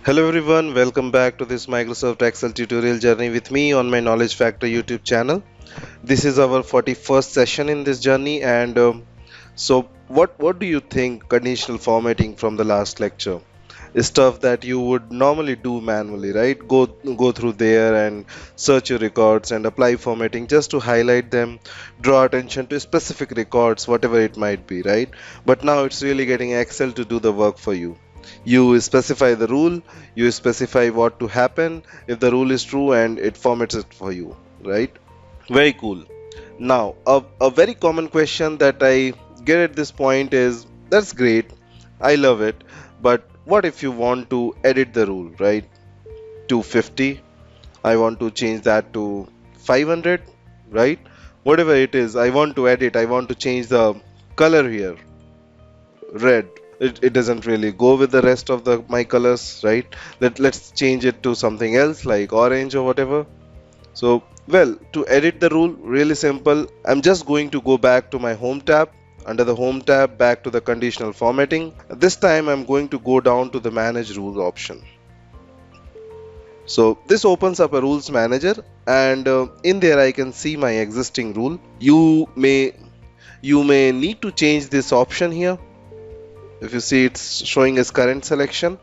Hello everyone, welcome back to this Microsoft Excel tutorial journey with me on my Knowledge Factor YouTube channel. This is our 41st session in this journey and what do you think conditional formatting from the last lecture? Stuff that you would normally do manually, right? Go through there and search your records and apply formatting just to highlight them, draw attention to specific records, whatever it might be, right? But now it's really getting Excel to do the work for you. You specify the rule, you specify what to happen if the rule is true, and it formats it for you, right? Very cool. Now, a very common question that I get at this point is that's great, I love it, but what if you want to edit the rule, right? 250, I want to change that to 500, right? Whatever it is, I want to edit, I want to change the color here, red. It doesn't really go with the rest of the my colors, right? Let's change it to something else like orange or whatever. So, well, to edit the rule, really simple. I'm just going to go back to my home tab. Under the home tab, back to the conditional formatting. This time I'm going to go down to the manage rules option. So this opens up a rules manager, and in there I can see my existing rule. You may need to change this option here. If you see, it's showing as current selection.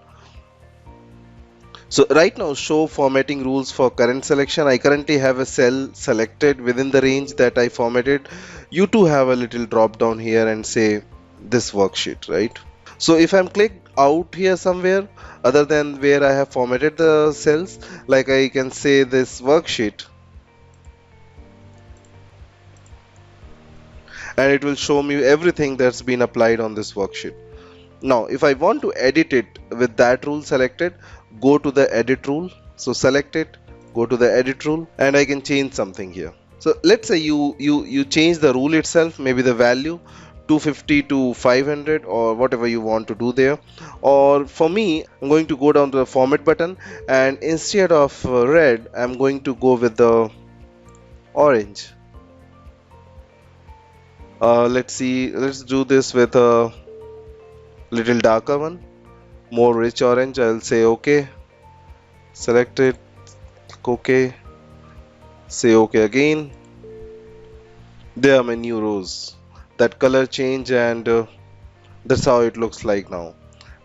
So right now, show formatting rules for current selection. I currently have a cell selected within the range that I formatted. You too have a little drop down here and say this worksheet, right? So if I'm clicked out here somewhere other than where I have formatted the cells, like I can say this worksheet, and it will show me everything that's been applied on this worksheet. Now, if I want to edit it with that rule selected, go to the edit rule. So select it, go to the edit rule, and I can change something here. So let's say you change the rule itself, maybe the value 250 to 500 or whatever you want to do there. Or for me, I'm going to go down to the format button, and instead of red, I'm going to go with the orange. Let's see, let's do this with a little darker one, more rich orange. I'll say OK, select it, click OK, say OK again. There are my new rows. That color change, and that's how it looks like now.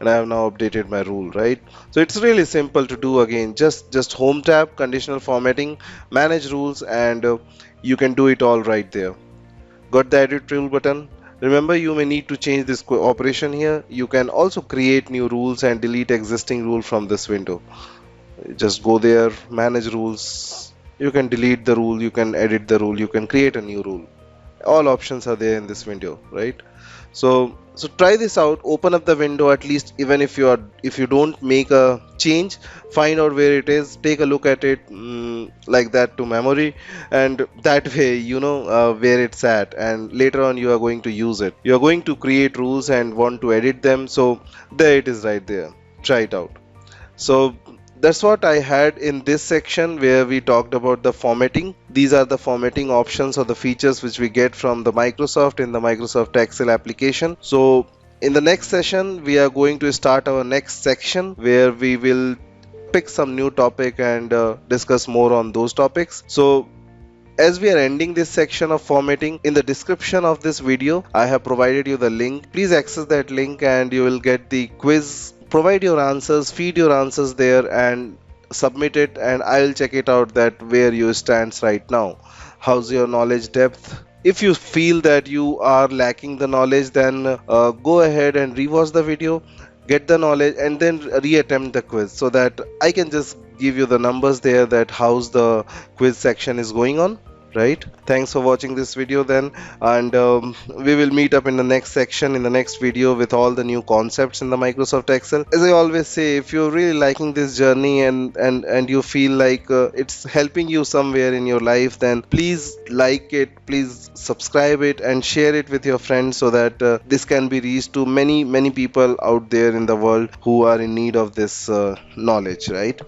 And I have now updated my rule, right? So it's really simple to do. Again, just home tab, conditional formatting, manage rules, and you can do it all right there. Got the edit rule button. Remember, you may need to change this operation here. You can also create new rules and delete existing rule from this window. Just go there, manage rules. You can delete the rule, you can edit the rule, you can create a new rule. All options are there in this window, right? So try this out. Open up the window, at least even if you don't make a change, find out where it is, take a look at it, like that to memory, and that way you know where it's at, and later on you are going to use it. You are going to create rules and want to edit them, so there it is right there. Try it out. So that's what I had in this section where we talked about the formatting. These are the formatting options or the features which we get from the Microsoft in the Microsoft Excel application. So in the next session, we are going to start our next section where we will pick some new topic and discuss more on those topics. So as we are ending this section of formatting, in the description of this video, I have provided you the link. Please access that link and you will get the quiz. Provide your answers, feed your answers there and submit it, and I'll check it out that where you stands right now. How's your knowledge depth? If you feel that you are lacking the knowledge, then go ahead and rewatch the video, get the knowledge, and then reattempt the quiz so that I can just give you the numbers there that how's the quiz section is going on. Right, thanks for watching this video then, and we will meet up in the next section in the next video with all the new concepts in the Microsoft Excel. As I always say, if you're really liking this journey and you feel like it's helping you somewhere in your life, then please like it, please subscribe it and share it with your friends so that this can be reached to many people out there in the world who are in need of this knowledge, right?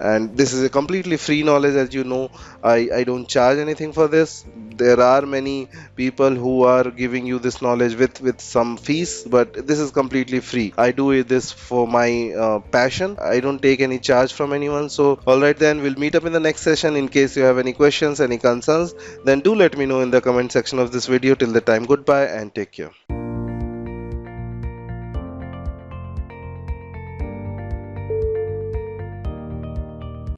and this is a completely free knowledge. As you know, I don't charge anything for this. There are many people who are giving you this knowledge with some fees, but this is completely free. I do this for my passion. I don't take any charge from anyone. So all right, then we'll meet up in the next session. In case you have any questions, any concerns, then do let me know in the comment section of this video. Till the time, goodbye and take care.